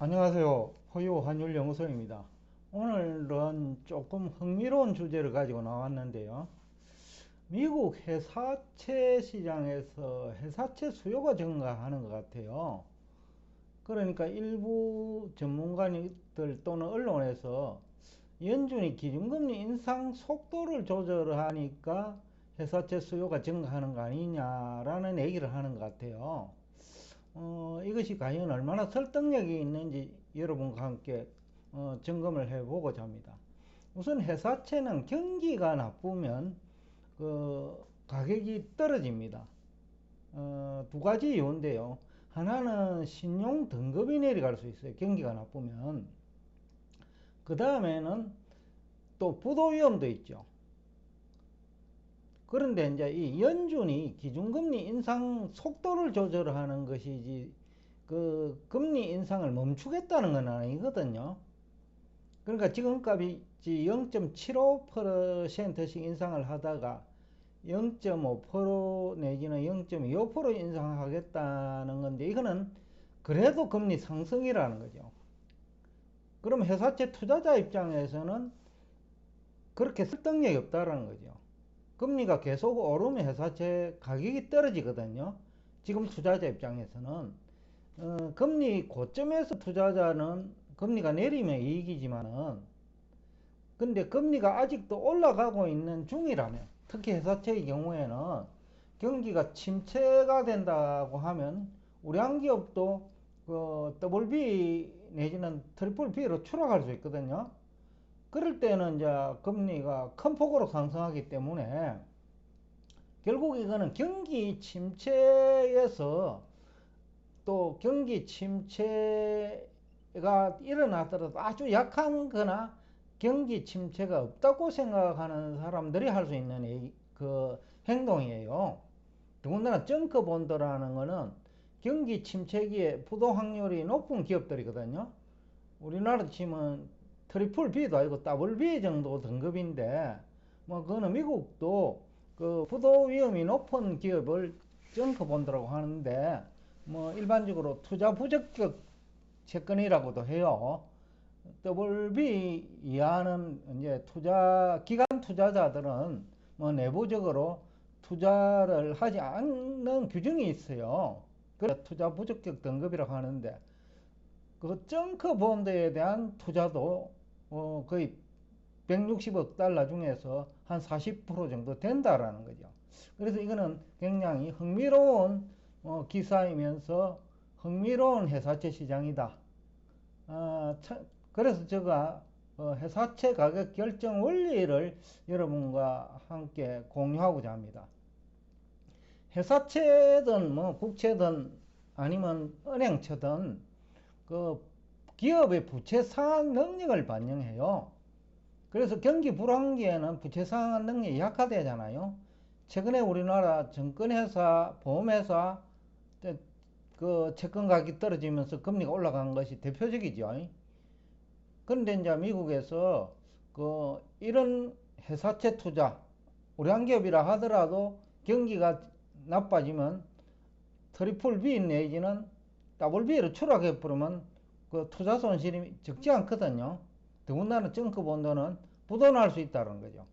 안녕하세요. 호요 환율 연구소입니다. 오늘은 조금 흥미로운 주제를 가지고 나왔는데요. 미국 회사채 시장에서 회사채 수요가 증가하는 것 같아요. 그러니까 일부 전문가들 또는 언론에서 연준이 기준금리 인상 속도를 조절하니까 회사채 수요가 증가하는 거 아니냐라는 얘기를 하는 것 같아요. 이것이 과연 얼마나 설득력이 있는지 여러분과 함께 점검을 해보고자 합니다. 우선 회사채는 경기가 나쁘면 가격이 떨어집니다. 두 가지 이유인데요. 하나는 신용 등급이 내려갈 수 있어요. 경기가 나쁘면. 그 다음에는 또 부도 위험도 있죠. 그런데 이제 이 연준이 기준금리 인상 속도를 조절하는 것이지 그 금리 인상을 멈추겠다는 건 아니거든요. 그러니까 지금까지 0.75%씩 인상을 하다가 0.5% 내지는 0.25% 인상하겠다는 건데, 이거는 그래도 금리 상승이라는 거죠. 그럼 회사채 투자자 입장에서는 그렇게 설득력이 없다라는 거죠. 금리가 계속 오르면 회사채 가격이 떨어지거든요. 지금 투자자 입장에서는 금리 고점에서 투자자는 금리가 내리면 이익이지만은, 근데 금리가 아직도 올라가고 있는 중이라면, 특히 회사채의 경우에는 경기가 침체가 된다고 하면 우량 기업도 그 더블 B 내지는 트리플 B로 추락할 수 있거든요. 그럴 때는 이제 금리가 큰 폭으로 상승하기 때문에 결국 이거는 경기 침체에서, 또 경기 침체가 일어나더라도 아주 약한 거나 경기 침체가 없다고 생각하는 사람들이 할 수 있는 그 행동이에요. 더군다나 정크 본드라는 거는 경기 침체기에 부도 확률이 높은 기업들이거든요. 우리나라 치면 트리플 B도 아니고 더블 B 정도 등급인데, 뭐 그거는 미국도 그 부도 위험이 높은 기업을 정크 본드라고 하는데, 뭐 일반적으로 투자 부적격 채권이라고도 해요. 더블 B 이하는 이제 기관 투자자들은 뭐 내부적으로 투자를 하지 않는 규정이 있어요. 그래서 투자 부적격 등급이라고 하는데, 그 정크 본드에 대한 투자도 거의 160억 달러 중에서 한 40% 정도 된다라는 거죠. 그래서 이거는 굉장히 흥미로운 기사이면서 흥미로운 회사채 시장이다. 그래서 제가 회사채 가격 결정 원리를 여러분과 함께 공유하고자 합니다. 회사채든 뭐 국채든 아니면 은행채든 그 기업의 부채 상환 능력을 반영해요. 그래서 경기 불황기에는 부채 상환 능력이 약화되잖아요. 최근에 우리나라 증권회사, 보험회사 그 채권 가격이 떨어지면서 금리가 올라간 것이 대표적이죠. 그런데 이제 미국에서 이런 회사채 투자, 우량 기업이라 하더라도 경기가 나빠지면 트리플 B 내지는 더블 B로 추락해 버리면 그 투자 손실이 적지 않거든요. 더군다나 정크 본드는 부도날 수 있다는 거죠.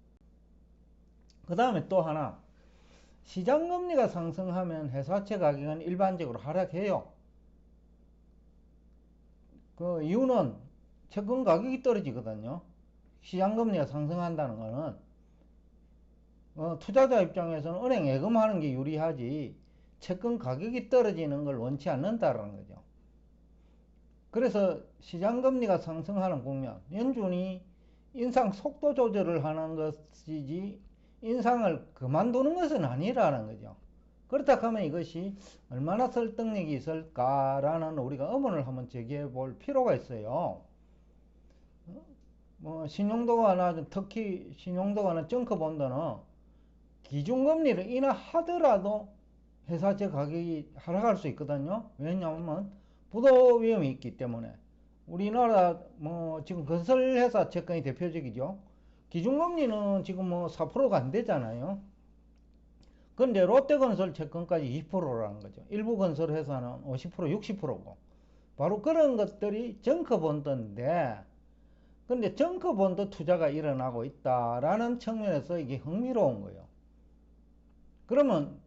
그 다음에 또 하나, 시장 금리가 상승하면 회사채 가격은 일반적으로 하락해요. 그 이유는 채권 가격이 떨어지거든요. 시장 금리가 상승한다는 거는 투자자 입장에서는 은행 예금하는 게 유리하지 채권 가격이 떨어지는 걸 원치 않는다는 거죠. 그래서 시장 금리가 상승하는 국면, 연준이 인상 속도 조절을 하는 것이지 인상을 그만두는 것은 아니라는 거죠. 그렇다 하면 이것이 얼마나 설득력이 있을까라는 우리가 의문을 한번 제기해 볼 필요가 있어요. 뭐 신용도가 낮은, 특히 신용도가 낮은 정크 본드는 기준금리를 인하하더라도 회사채 가격이 하락할 수 있거든요. 왜냐하면 부도 위험이 있기 때문에. 우리나라 뭐 지금 건설회사 채권이 대표적이죠. 기준금리는 지금 뭐 4%가 안 되잖아요. 근데 롯데건설 채권까지 20%라는 거죠. 일부 건설회사는 50%, 60%고. 바로 그런 것들이 정커본드인데, 근데 정커본드 투자가 일어나고 있다라는 측면에서 이게 흥미로운 거예요. 그러면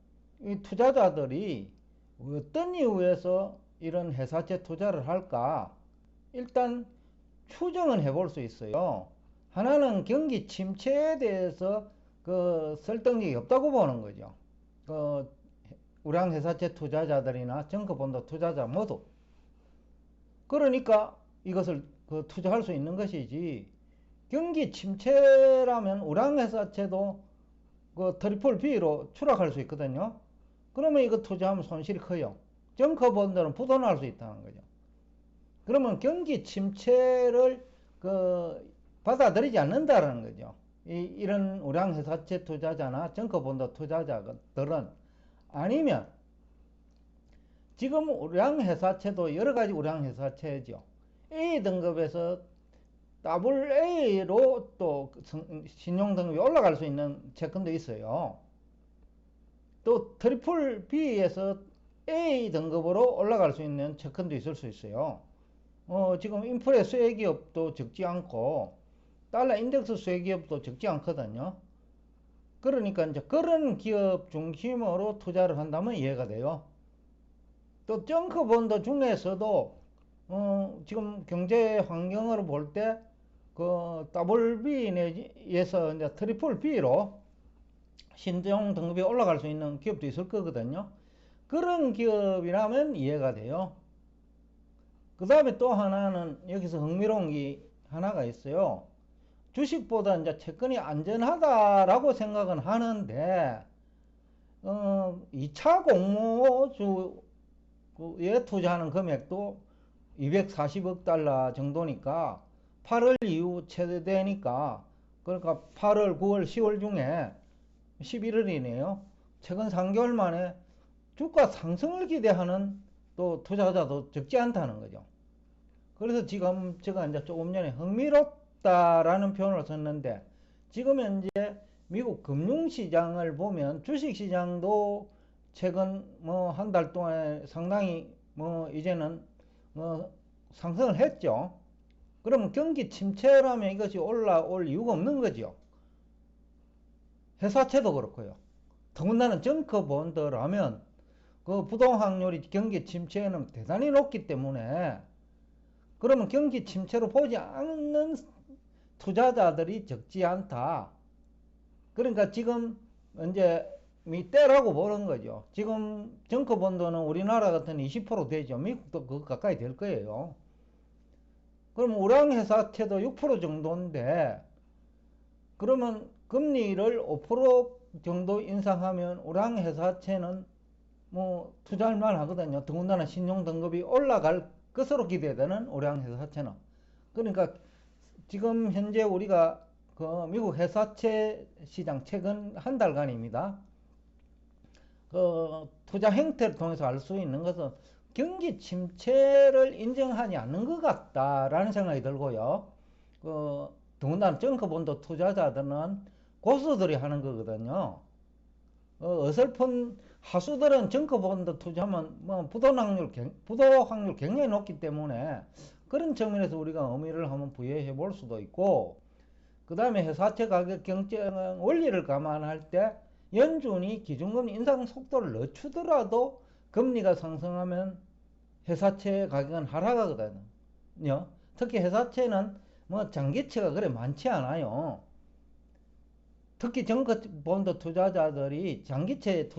이 투자자들이 어떤 이유에서 이런 회사채 투자를 할까? 일단 추정은 해볼 수 있어요. 하나는 경기 침체에 대해서 그 설득력이 없다고 보는 거죠. 그 우량회사채 투자자들이나 정커본드 투자자 모두. 그러니까 이것을 그 투자할 수 있는 것이지. 경기 침체라면 우량회사채도 그 트리플 B로 추락할 수 있거든요. 그러면 이거 투자하면 손실이 커요. 정커본드는 부도날 수 있다는 거죠. 그러면 경기 침체를 그 받아들이지 않는다는 거죠. 이런 우량회사채 투자자나 정커본드 투자자들은. 아니면 지금 우량회사채도 여러 가지 우량회사채죠. A 등급에서 AA로 또 신용 등급이 올라갈 수 있는 채권도 있어요. 또 트리플 B에서 A 등급으로 올라갈 수 있는 채권도 있을 수 있어요. 지금 인플레 수혜 기업도 적지 않고 달러 인덱스 수혜 기업도 적지 않거든요. 그러니까 이제 그런 기업 중심으로 투자를 한다면 이해가 돼요. 또 정커본드 중에서도 지금 경제 환경으로 볼 때 그 더블 B 내에서 이제 트리플 B로 신용 등급이 올라갈 수 있는 기업도 있을 거거든요. 그런 기업이라면 이해가 돼요. 그 다음에 또 하나는 여기서 흥미로운 게 하나가 있어요. 주식보다 이제 채권이 안전하다라고 생각은 하는데, 2차 공모주에 투자하는 금액도 240억 달러 정도니까 8월 이후 최대니까, 그러니까 8월, 9월, 10월 중에 11월이네요. 최근 3개월 만에 주가 상승을 기대하는 또 투자자도 적지 않다는 거죠. 그래서 지금 제가 이제 조금 전에 흥미롭다라는 표현을 썼는데, 지금 현재 미국 금융시장을 보면 주식시장도 최근 뭐 한 달 동안에 상당히 뭐 이제는 뭐 상승을 했죠. 그러면 경기 침체라면 이것이 올라올 이유가 없는 거죠. 회사채도 그렇고요. 더군다나 정커본드라면 그 부동 확률이 경기 침체에는 대단히 높기 때문에, 그러면 경기 침체로 보지 않는 투자자들이 적지 않다. 그러니까 지금 이제 때라고 보는 거죠. 지금 정커본드는 우리나라 같은 20% 되죠. 미국도 그거 가까이 될 거예요. 그럼 우량회사채도 6% 정도인데, 그러면 금리를 5% 정도 인상하면 우량회사채는 뭐 투자할 만하거든요. 더군다나 신용등급이 올라갈 것으로 기대되는 우량회사채는. 그러니까 지금 현재 우리가 그 미국 회사채 시장 최근 한 달간입니다. 그 투자 행태를 통해서 알 수 있는 것은 경기 침체를 인정하지 않는 것 같다라는 생각이 들고요. 그 더군다나 정커본드 투자자들은 고수들이 하는 거거든요. 어설픈 하수들은 정커본드 투자하면 뭐 부도 확률 굉장히 높기 때문에 그런 측면에서 우리가 의미를 한번 부여해 볼 수도 있고, 그 다음에 회사채 가격 경쟁 원리를 감안할 때 연준이 기준금리 인상 속도를 늦추더라도 금리가 상승하면 회사채 가격은 하락하거든요. 특히 회사채는 뭐 장기채가 그래 많지 않아요. 특히 정커본드 투자자들이 장기채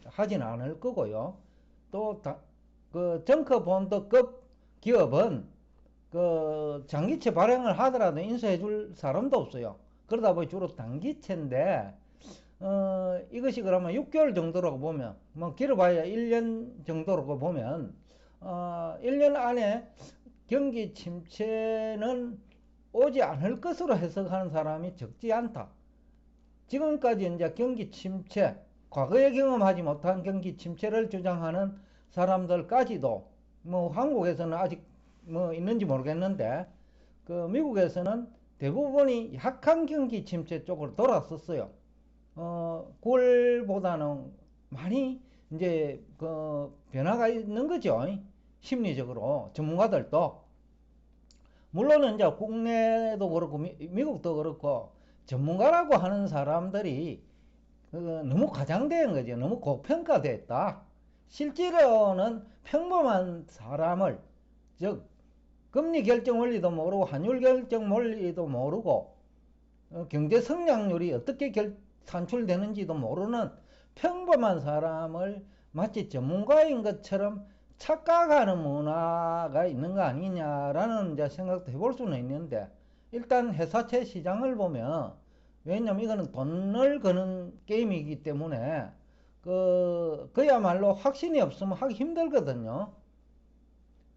하진 않을 거고요. 또 그 정커본드급 기업은 그 장기채 발행을 하더라도 인수해 줄 사람도 없어요. 그러다 보니 주로 단기채인데, 이것이 그러면 6개월 정도라고 보면, 뭐 길어봐야 1년 정도라고 보면, 1년 안에 경기 침체는 오지 않을 것으로 해석하는 사람이 적지 않다. 지금까지 이제 경기 침체, 과거에 경험하지 못한 경기 침체를 주장하는 사람들까지도, 뭐 한국에서는 아직 뭐 있는지 모르겠는데, 그 미국에서는 대부분이 약한 경기 침체 쪽으로 돌았었어요. 9월보다는 많이 이제 그 변화가 있는 거죠. 심리적으로 전문가들도. 물론 이제 국내도 그렇고 미국도 그렇고 전문가라고 하는 사람들이 너무 과장된 거죠. 너무 고평가됐다. 실제로는 평범한 사람을, 즉 금리 결정 원리도 모르고 환율 결정 원리도 모르고 경제 성장률이 어떻게 산출되는지도 모르는 평범한 사람을 마치 전문가인 것처럼 착각하는 문화가 있는 거 아니냐라는 이제 생각도 해볼 수는 있는데, 일단 회사채 시장을 보면, 왜냐면 이거는 돈을 거는 게임이기 때문에 그야말로 확신이 없으면 하기 힘들거든요.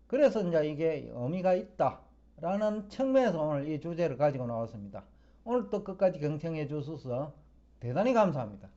그래서 이제 이게 의미가 있다라는 측면에서 오늘 이 주제를 가지고 나왔습니다. 오늘 또 끝까지 경청해 주셔서 대단히 감사합니다.